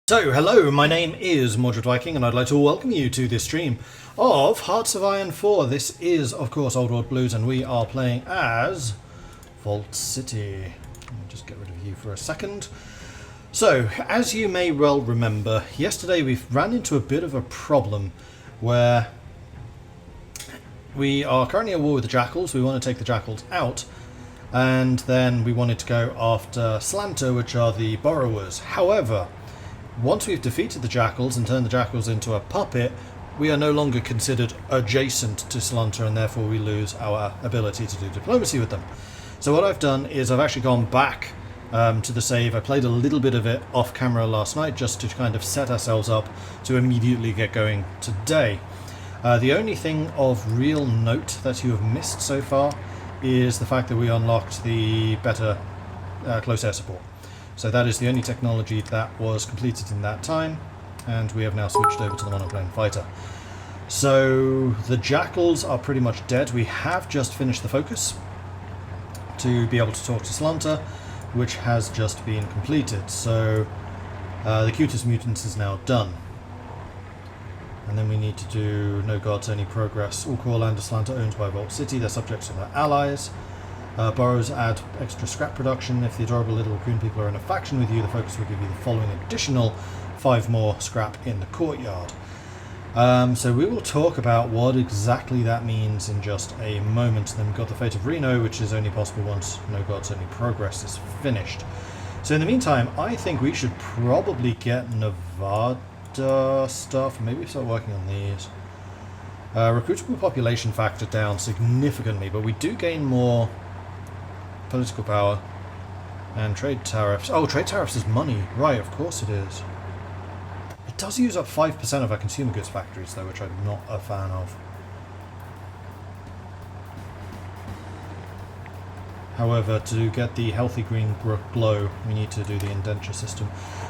So, hello, my name is Mordred Viking, and I'd like to welcome you to this stream of Hearts of Iron 4. This is, of course, Old World Blues, and we are playing as Vault City. Let me just get rid of you for a second. So, as you may well remember, yesterday we ran into a bit of a problem where we are currently at war with the Jackals. We want to take the Jackals out, and then we wanted to go after Slanter, which are the borrowers. However, once we've defeated the Jackals and turned the Jackals into a puppet, we are no longer considered adjacent to Slanter, and therefore we lose our ability to do diplomacy with them. So what I've done is I've actually gone back to the save. I played a little bit of it off camera last night just to kind of set ourselves up to immediately get going today. The only thing of real note that you have missed so far is the fact that we unlocked the better close air support. So that is the only technology that was completed in that time, and we have now switched over to the monoplane fighter. So the Jackals are pretty much dead. We have just finished the focus to be able to talk to Slanter, which has just been completed. So the Cutis Mutants is now done. And then we need to do No Gods, Only Progress. All core land of Slanter owned by Vault City. They're subject to their allies. Borrows add extra scrap production. If the adorable little raccoon people are in a faction with you, the focus will give you the following additional 5 more scrap in the courtyard. So we will talk about what exactly that means in just a moment. Then we've got the Fate of Reno, which is only possible once No Gods Only Progress is finished. So in the meantime, I think we should probably get Nevada stuff. Maybe start working on these. Recruitable population factor down significantly, but we do gain more political power and trade tariffs. Oh, trade tariffs is money. Right, of course it is. It does use up 5% of our consumer goods factories, though, which I'm not a fan of. However, to get the healthy green glow, we need to do the indenture system.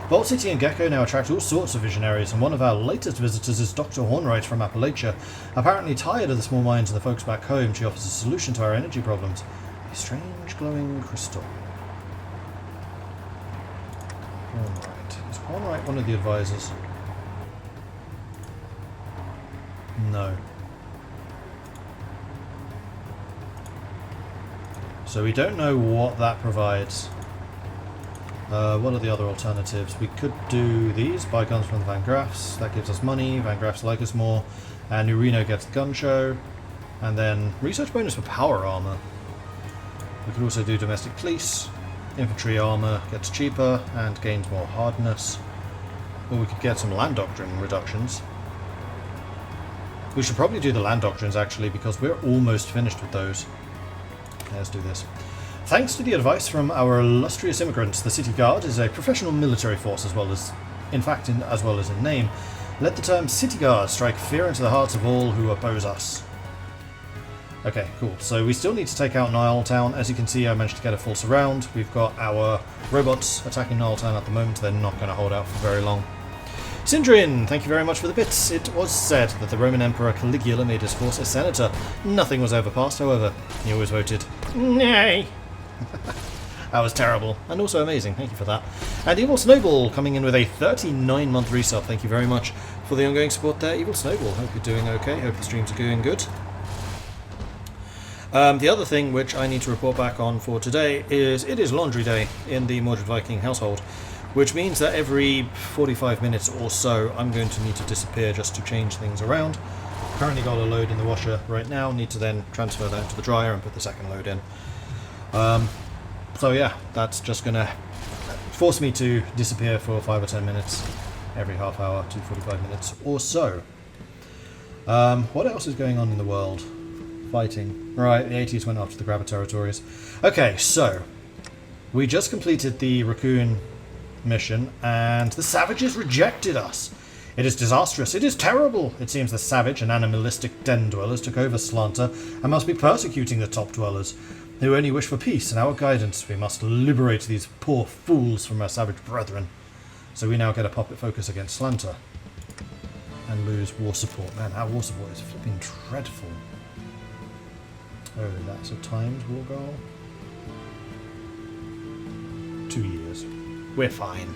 Vault City and Gecko now attract all sorts of visionaries, and one of our latest visitors is Dr. Hornwright from Appalachia. Apparently tired of the small minds and the folks back home, she offers a solution to our energy problems. A strange glowing crystal. Hornwright. Is Hornwright one of the advisors? No. So we don't know what that provides. What are the other alternatives? We could do these, buy guns from the Van Graffs. That gives us money, Van Graffs like us more. And New Reno gets the gun show. And then research bonus for power armor. We could also do domestic police. Infantry armor gets cheaper and gains more hardness. Or we could get some land doctrine reductions. We should probably do the land doctrines actually, because we're almost finished with those. Let's do this. Thanks to the advice from our illustrious immigrants, the City Guard is a professional military force as well as in name. Let the term City Guard strike fear into the hearts of all who oppose us. Okay, cool. So we still need to take out Niletown. As you can see, I managed to get a full surround. We've got our robots attacking Niletown at the moment. They're not going to hold out for very long. Sindrin, thank you very much for the bits. It was said that the Roman Emperor Caligula made his force a senator. Nothing was ever passed, however. He always voted nay. That was terrible, and also amazing. Thank you for that. And Evil Snowball coming in with a 39-month resub. Thank you very much for the ongoing support there, Evil Snowball. Hope you're doing okay. Hope the streams are going good. The other thing which I need to report back on for today is it is laundry day in the Mordred Viking household, which means that every 45 minutes or so I'm going to need to disappear just to change things around. Currently got a load in the washer right now, need to then transfer that into the dryer and put the second load in. So yeah, that's just going to force me to disappear for 5 or 10 minutes every half hour to 45 minutes or so. What else is going on in the world? Fighting. Right, the 80s went after the Grabber territories. Okay, so we just completed the Raccoon mission and the savages rejected us. It is disastrous. It is terrible. It seems the savage and animalistic den dwellers took over Slanter and must be persecuting the top dwellers, who only wish for peace and our guidance. We must liberate these poor fools from our savage brethren. So we now get a puppet focus against Slanter and lose war support. Man, our war support is flipping dreadful. Oh, that's a timed war goal. 2 years. We're fine.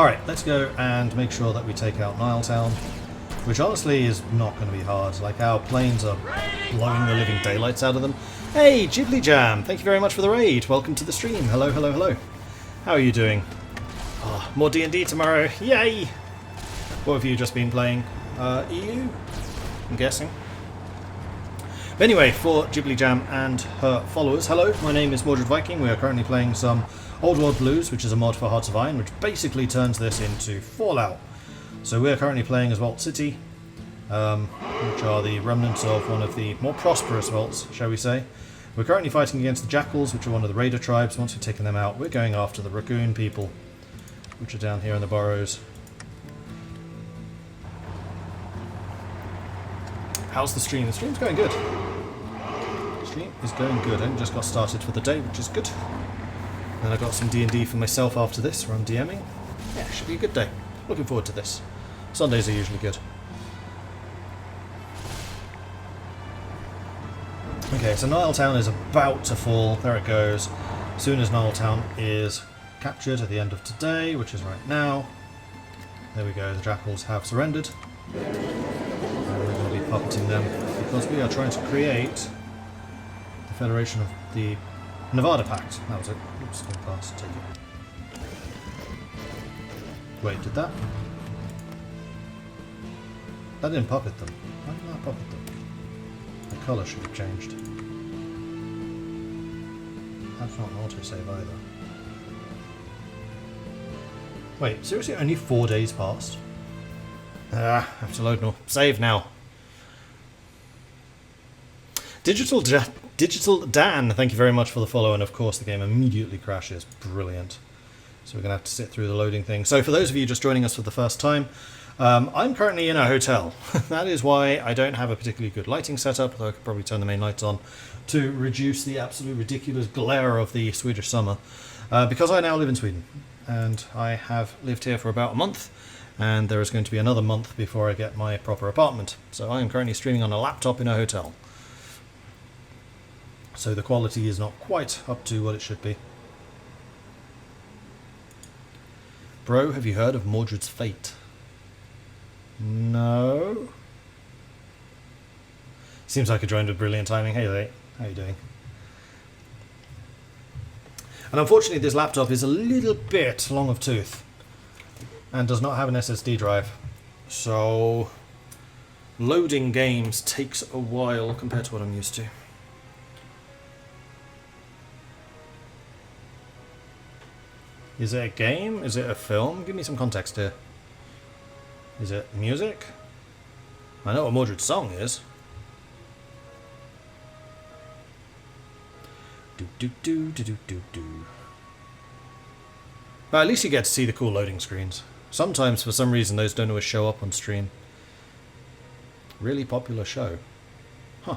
Alright, let's go and make sure that we take out Niletown, which honestly is not going to be hard. Like, our planes are blowing the living daylights out of them. Hey, Ghibli Jam, thank you very much for the raid. Welcome to the stream. Hello, hello, hello. How are you doing? Oh, more D&D tomorrow. Yay! What have you just been playing? EU? I'm guessing. But anyway, for Ghibli Jam and her followers, hello, my name is Mordred Viking. We are currently playing some Old World Blues, which is a mod for Hearts of Iron, which basically turns this into Fallout. So we are currently playing as Vault City, which are the remnants of one of the more prosperous vaults, shall we say. We're currently fighting against the Jackals, which are one of the raider tribes. Once we've taken them out, we're going after the Raccoon people, which are down here in the burrows. How's the stream? The stream's going good. The stream is going good. I just got started for the day, which is good. Then I got some D&D for myself after this, where I'm DMing. Yeah, it should be a good day. Looking forward to this. Sundays are usually good. Okay, so Niletown is about to fall. There it goes. As soon as Niletown is captured at the end of today, which is right now. There we go, the Jackals have surrendered. And we're going to be puppeting them because we are trying to create the Federation of the Nevada Pact. That was it. Oops, didn't pass. Take it. Wait, did that? That didn't puppet them. Why did that puppet them? The colour should have changed. That's not an autosave either. Wait, seriously? Only 4 days passed? I have to load no. Save now. Digital Dan, thank you very much for the follow, and of course the game immediately crashes. Brilliant. So we're going to have to sit through the loading thing. So for those of you just joining us for the first time, I'm currently in a hotel. That is why I don't have a particularly good lighting setup, though I could probably turn the main lights on to reduce the absolute ridiculous glare of the Swedish summer. Because I now live in Sweden, and I have lived here for about a month, and there is going to be another month before I get my proper apartment. So I am currently streaming on a laptop in a hotel. So the quality is not quite up to what it should be. Bro, have you heard of Mordred's fate? No. Seems like I joined with brilliant timing. Hey, Late. How you doing? And unfortunately, this laptop is a little bit long of tooth and does not have an SSD drive. So loading games takes a while compared to what I'm used to. Is it a game? Is it a film? Give me some context here. Is it music? I know what Mordred's song is. Do do do do do do do. But at least you get to see the cool loading screens. Sometimes, for some reason, those don't always show up on stream. Really popular show. Huh.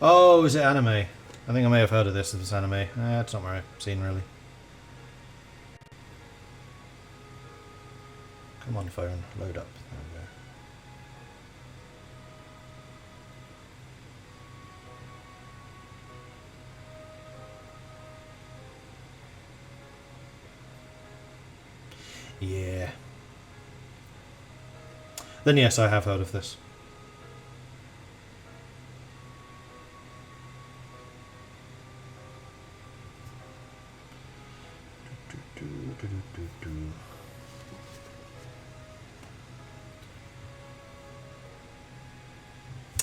Oh, is it anime? I think I may have heard of this if it's anime. It's not my scene, really. Come on, phone. Load up. There we go. Yeah. Then yes, I have heard of this.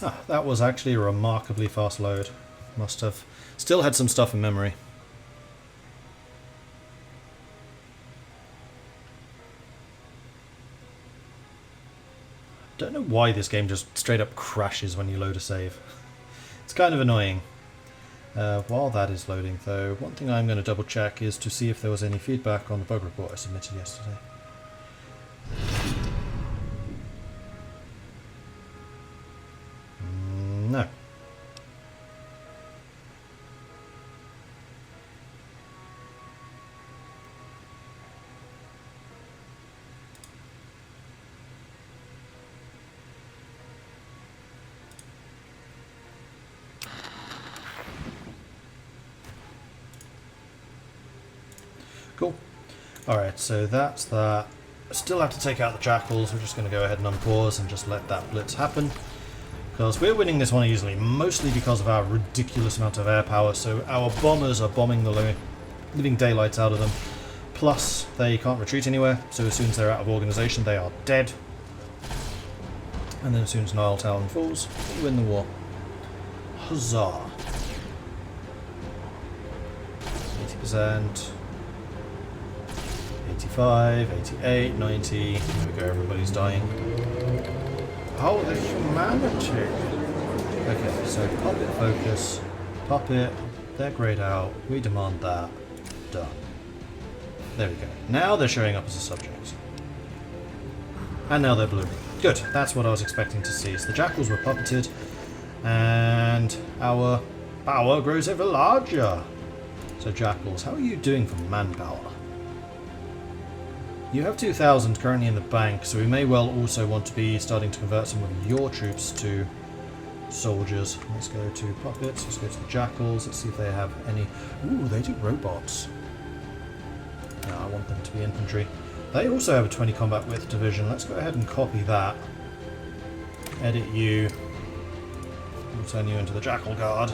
Ah, that was actually a remarkably fast load. Must have still had some stuff in memory. Don't know why this game just straight up crashes when you load a save. It's kind of annoying. While that is loading though, one thing I'm going to double check is to see if there was any feedback on the bug report I submitted yesterday. No. Cool. Alright, so that's that. Still have to take out the Jackals. We're just going to go ahead and unpause and just let that blitz happen. Because we're winning this one easily, mostly because of our ridiculous amount of air power. So our bombers are bombing the living daylights out of them. Plus, they can't retreat anywhere, so as soon as they're out of organisation, they are dead. And then as soon as Nile Town falls, we win the war. Huzzah! 80%, 85, 88, 90. There we go, everybody's dying. Oh, the humanity! Okay, so puppet focus, puppet, they're grayed out, we demand that. Done. There we go. Now they're showing up as a subject. And now they're blue. Good, that's what I was expecting to see. So the Jackals were puppeted, and our power grows ever larger. So Jackals, how are you doing for manpower? You have 2,000 currently in the bank, so we may well also want to be starting to convert some of your troops to soldiers. Let's go to puppets, let's go to the Jackals, let's see if they have any... Ooh, they do robots. No, I want them to be infantry. They also have a 20 combat width division. Let's go ahead and copy that. Edit you. We'll turn you into the Jackal Guard.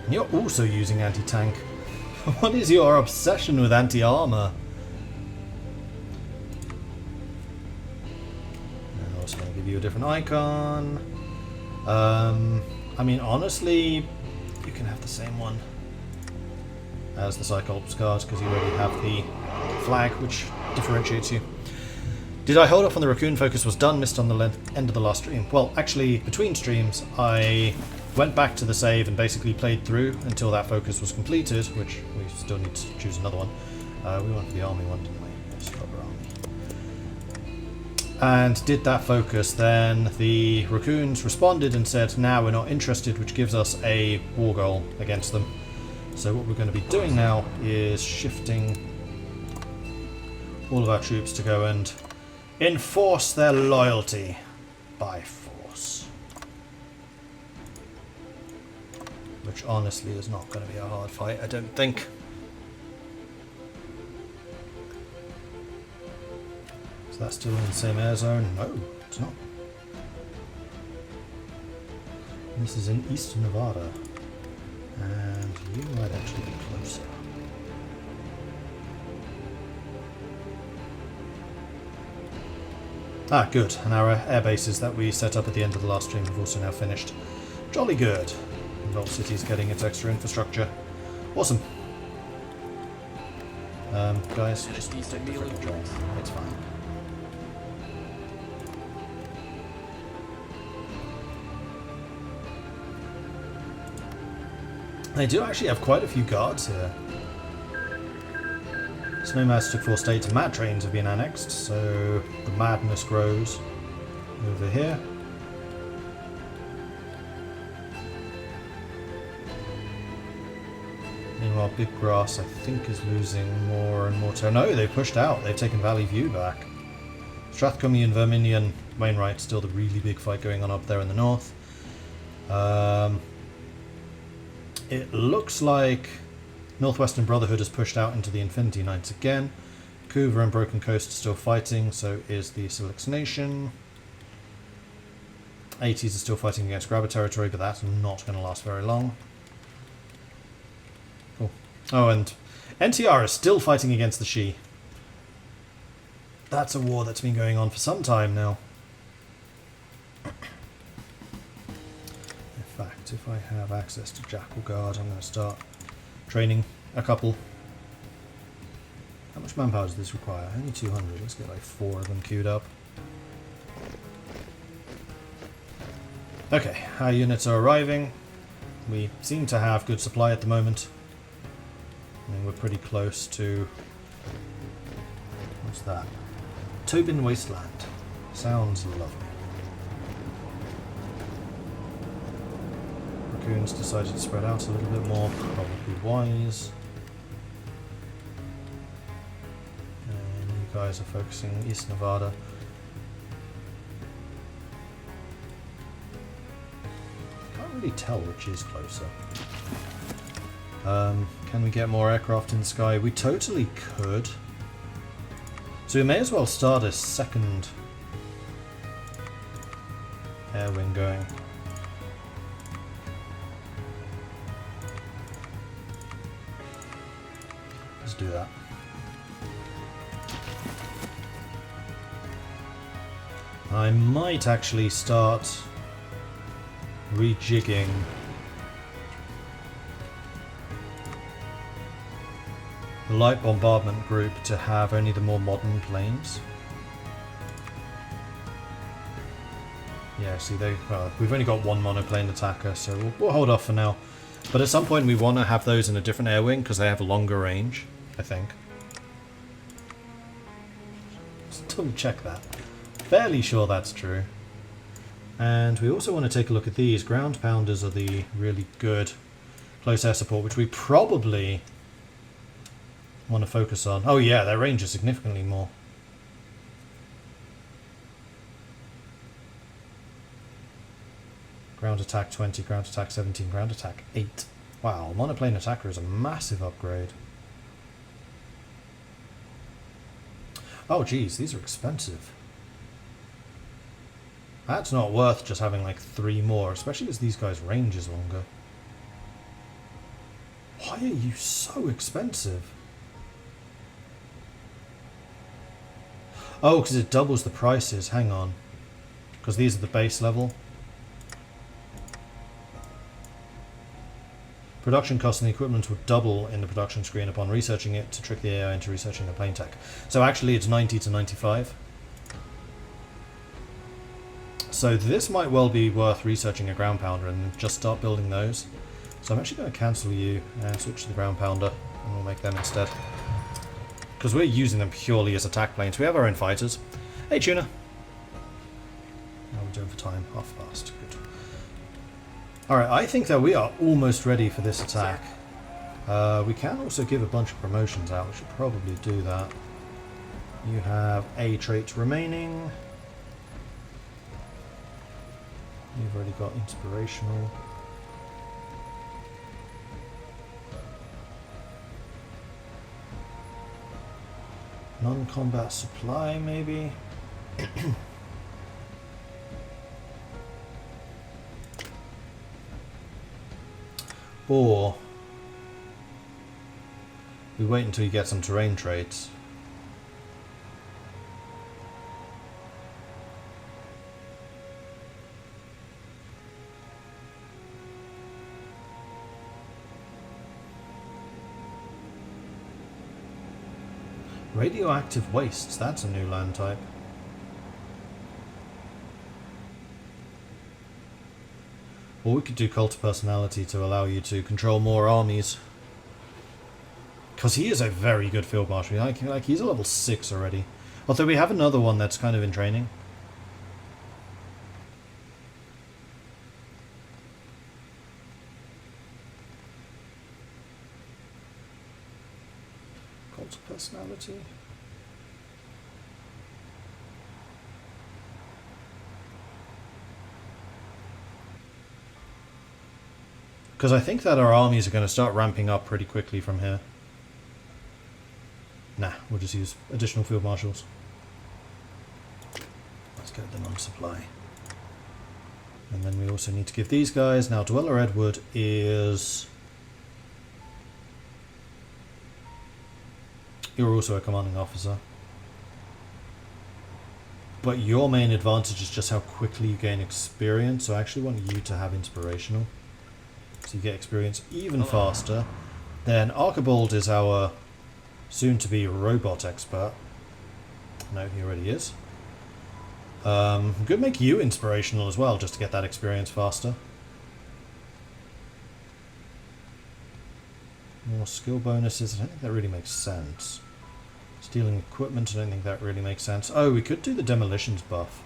And you're also using anti-tank. What is your obsession with anti-armor? And I'm also going to give you a different icon. I mean, honestly, you can have the same one as the Cyclops Guard because you already have the flag, which differentiates you. Did I hold off on the Raccoon focus? Was done, missed on the end of the last stream. Well, actually, between streams, I went back to the save and basically played through until that focus was completed, which we still need to choose another one. We went for the army one, didn't we? Yes, rubber army. And did that focus, then the Raccoons responded and said, now we're not interested, which gives us a war goal against them. So what we're going to be doing now is shifting all of our troops to go and enforce their loyalty by force. Which honestly is not going to be a hard fight, I don't think. Is that still in the same air zone? No, it's not. This is in eastern Nevada. And you might actually be closer. Ah, good. And our air bases that we set up at the end of the last stream have also now finished. Jolly good. And Vault City's getting its extra infrastructure. Awesome. Guys, just take the freaking train. It's fine. They do actually have quite a few guards here. Snowmass took 4 states and mad trains have been annexed, so the madness grows over here. Meanwhile, Big Grass, I think, is losing more and more territory. No, they've pushed out. They've taken Valley View back. Strathcombe and Verminion Wainwright, still the really big fight going on up there in the north. It looks like Northwestern Brotherhood has pushed out into the Infinity Knights again. Couva and Broken Coast are still fighting, so is the Silix Nation. 80s are still fighting against Grabber territory, but that's not going to last very long. Cool. Oh, and NTR is still fighting against the Shi. That's a war that's been going on for some time now. In fact, if I have access to Jackal Guard, I'm going to start training a couple. How much manpower does this require? Only 200. Let's get like 4 of them queued up. Okay, our units are arriving. We seem to have good supply at the moment. I mean, we're pretty close to... What's that? Tobin Wasteland. Sounds lovely. Raccoons decided to spread out a little bit more, probably wise. And you guys are focusing East Nevada. Can't really tell which is closer. Can we get more aircraft in the sky? We totally could. So we may as well start a second air wing going. Let's do that. I might actually start rejigging the light bombardment group to have only the more modern planes. Yeah, see, we've only got one monoplane attacker, so we'll hold off for now. But at some point we want to have those in a different air wing because they have a longer range, I think. Just double check that. Fairly sure that's true. And we also want to take a look at these. Ground pounders are the really good close air support, which we probably want to focus on. Oh yeah, their range is significantly more. Ground attack 20, ground attack 17, ground attack 8. Wow, monoplane attacker is a massive upgrade. Oh geez, these are expensive. That's not worth just having like 3 more, especially as these guys' range is longer. Why are you so expensive? Oh, because it doubles the prices. Hang on. Because these are the base level. Production costs and the equipment will double in the production screen upon researching it to trick the AI into researching the plane tech. So actually it's 90 to 95. So this might well be worth researching a ground pounder and just start building those. So I'm actually going to cancel you and switch to the ground pounder and we'll make them instead. Because we're using them purely as attack planes. We have our own fighters. Hey, Tuna. How are we doing for time? Half past. Good. Alright, I think that we are almost ready for this attack. We can also give a bunch of promotions out. We should probably do that. You have A traits remaining. You've already got inspirational. Non-combat supply, maybe? Or we wait until you get some terrain traits. Radioactive wastes, that's a new land type. Or we could do cult of personality to allow you to control more armies. Because he is a very good field marshal. Like he's a level 6 already. Although we have another one that's kind of in training. Cult of personality. Because I think that our armies are going to start ramping up pretty quickly from here. Nah, we'll just use additional field marshals. Let's get them on supply. And then we also need to give these guys. Now, Dweller Edward is... You're also a commanding officer. But your main advantage is just how quickly you gain experience. So I actually want you to have inspirational. So you get experience even faster. Then Archibald is our soon-to-be robot expert. No, he already is. Could make you inspirational as well, just to get that experience faster. More skill bonuses. I don't think that really makes sense. Stealing equipment, I don't think that really makes sense. Oh, we could do the demolitions buff.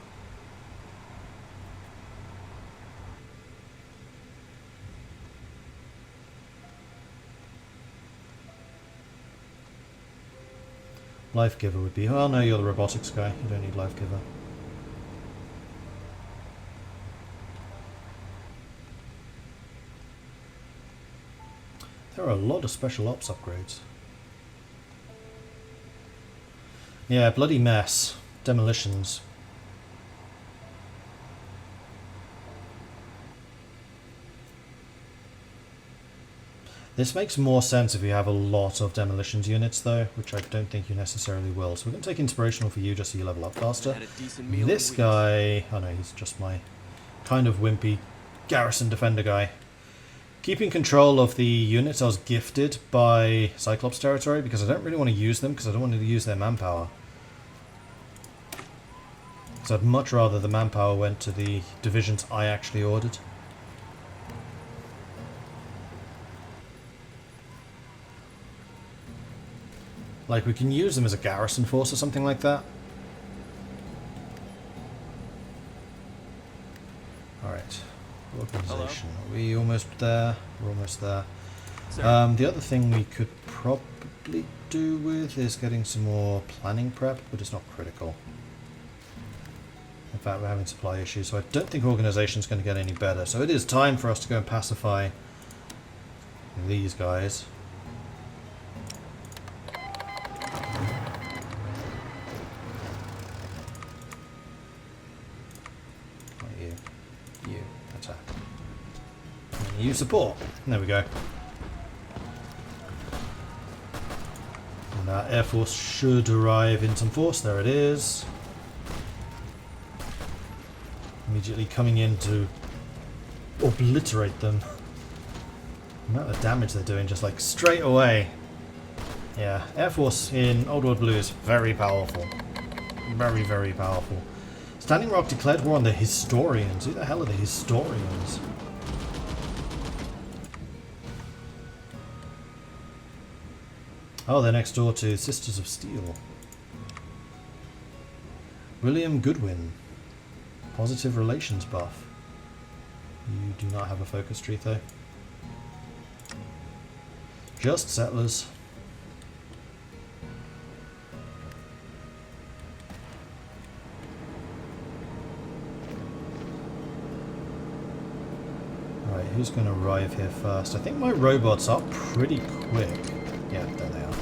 Life Giver would be... Oh no, you're the robotics guy. You don't need Life Giver. There are a lot of special ops upgrades. Yeah, bloody mess. Demolitions. This makes more sense if you have a lot of demolitions units though, which I don't think you necessarily will. So we're going to take inspirational for you just so you level up faster. This guy, oh no, he's just my kind of wimpy garrison defender guy. Keeping control of the units I was gifted by Cyclops territory because I don't really want to use them because I don't want to use their manpower. So I'd much rather the manpower went to the divisions I actually ordered. Like, we can use them as a garrison force or something like that. Alright. Organization. Are we almost there? We're almost there. The other thing we could probably do with is getting some more planning prep, but it's not critical. In fact, we're having supply issues, so I don't think organization is going to get any better. So it is time for us to go and pacify these guys. You attack. And you support. There we go. And our Air Force should arrive in some force. There it is. Immediately coming in to obliterate them. The amount of damage they're doing just like straight away. Yeah, Air Force in Old World Blue is very powerful. Very, very powerful. Standing Rock declared war on the Historians. Who the hell are the Historians? Oh, they're next door to Sisters of Steel. William Goodwin. Positive relations buff. You do not have a focus tree though. Just settlers. Right, who's going to arrive here first? I think my robots are pretty quick. Yeah, there they are.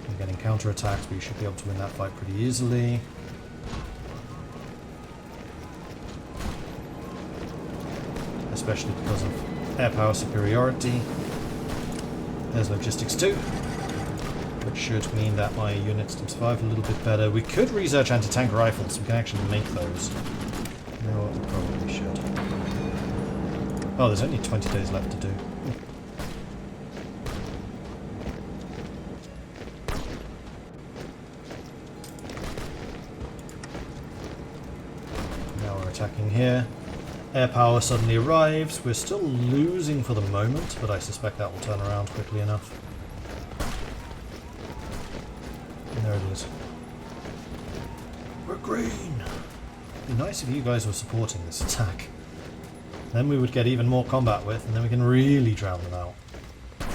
They're getting counterattacks, but you should be able to win that fight pretty easily. Especially because of air power superiority. There's logistics too, which should mean that my units can survive a little bit better. We could research anti-tank rifles, we can actually make those. You know what, we probably should. Oh, there's only 20 days left to do. Now we're attacking here. Air power suddenly arrives. We're still losing for the moment, but I suspect that will turn around quickly enough. And there it is. We're green! It'd be nice if you guys were supporting this attack. Then we would get even more combat with, and then we can really drown them out. But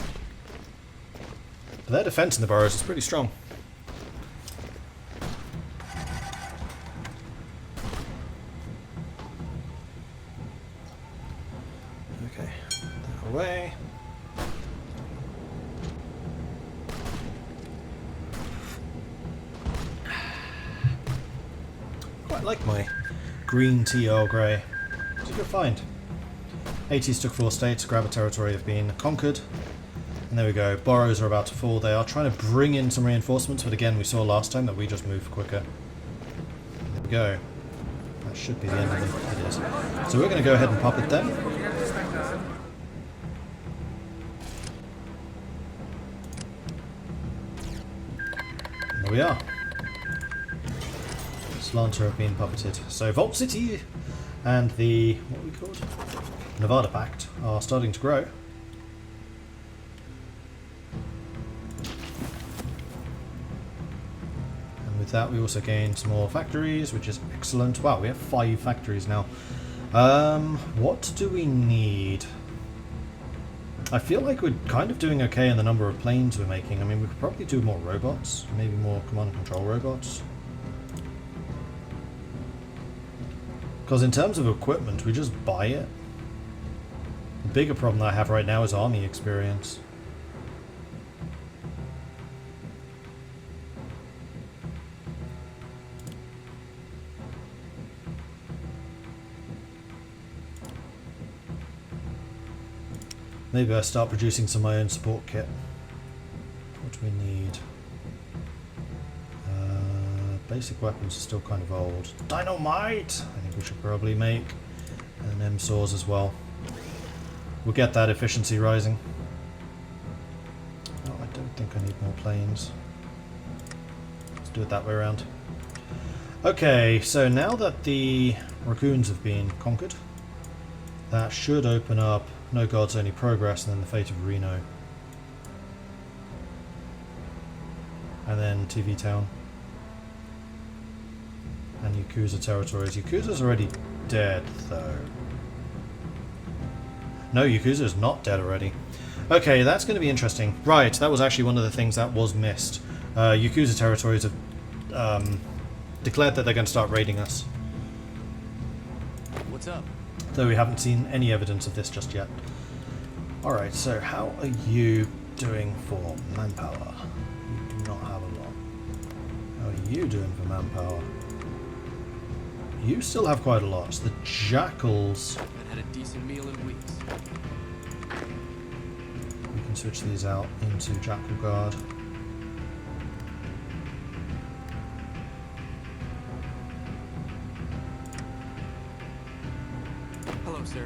their defense in the burrows is pretty strong. Okay, that away. Quite like my green tea Earl Grey. It's a good find. 80s took 4 states, grab a territory have been conquered. And there we go, boroughs are about to fall. They are trying to bring in some reinforcements, but again we saw last time that we just moved quicker. There we go. That should be the end of them. It is. So we're going to go ahead and pop it then. And there we are. Slanter have been puppeted. So Vault City and the, what are we called? Nevada Pact are starting to grow. And with that we also gain some more factories, which is excellent. Wow, we have 5 factories now. What do we need? I feel like we're kind of doing okay in the number of planes we're making. I mean, we could probably do more robots, maybe more command and control robots. Because in terms of equipment, we just buy it. bigger problem that I have right now is army experience. Maybe I start producing some of my own support kit. What do we need? Basic weapons are still kind of old. Dynamite! I think we should probably make. And M-saws as well. We'll get that efficiency rising. Oh, I don't think I need more planes. Let's do it that way around. Okay, so now that the raccoons have been conquered, that should open up No Gods Only Progress and then the fate of Reno. And then TV Town. And Yakuza territories. Yakuza's already dead, though. No, Yakuza's not dead already. Okay, that's going to be interesting. Right, that was actually one of the things that was missed. Yakuza territories have declared that they're going to start raiding us. What's up? Though we haven't seen any evidence of this just yet. Alright, so how are you doing for manpower? You do not have a lot. How are you doing for manpower? You still have quite a lot. The Jackals... I've had a decent meal in weeks. We can switch these out into Jackal Guard. Hello, sir.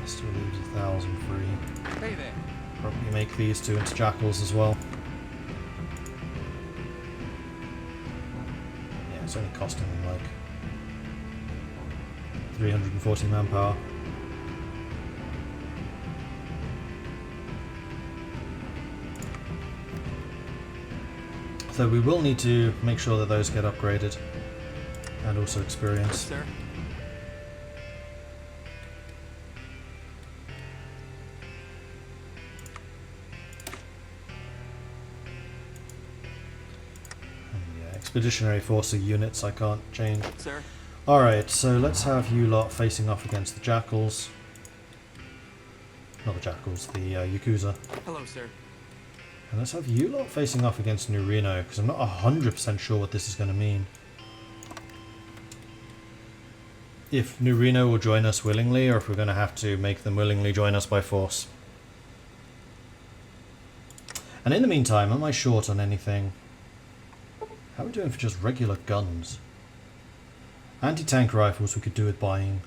That still leaves 1,000 free. Hey there. Probably make these two into Jackals as well. Yeah, it's only costing them like 340 manpower. So we will need to make sure that those get upgraded and also experience. Yes, sir. Expeditionary Force units I can't change. Sir. Alright, so let's have you lot facing off against the Jackals. Not the Jackals, the Yakuza. Hello, sir. And let's have you lot facing off against New Reno, because I'm not 100% sure what this is going to mean. If New Reno will join us willingly, or if we're going to have to make them willingly join us by force. And in the meantime, am I short on anything? How are we doing for just regular guns? Anti-tank rifles we could do with buying.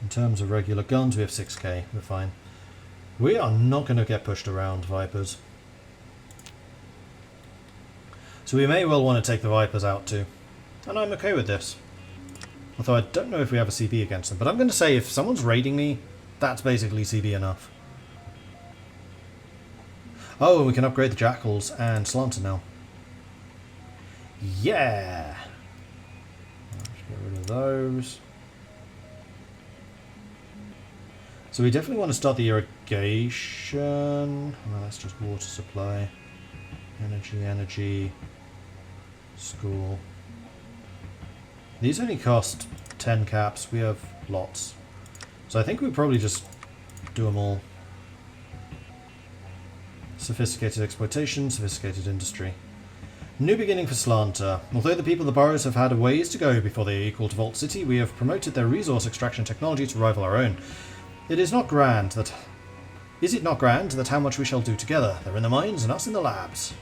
In terms of regular guns, we have 6k. We're fine. We are not going to get pushed around, Vipers. So we may well want to take the Vipers out too. And I'm okay with this. Although I don't know if we have a CB against them. But I'm going to say if someone's raiding me, that's basically CB enough. Oh, we can upgrade the Jackals and Slanter now. Yeah! Let's get rid of those. So we definitely want to start the irrigation. No, that's just water supply. Energy, school. These only cost 10 caps. We have lots. So I think we probably just do them all. Sophisticated exploitation, sophisticated industry. New beginning for Slanter. Although the people of the boroughs have had a ways to go before they are equal to Vault City, we have promoted their resource extraction technology to rival our own. Is it not grand that how much we shall do together? They're in the mines and us in the labs.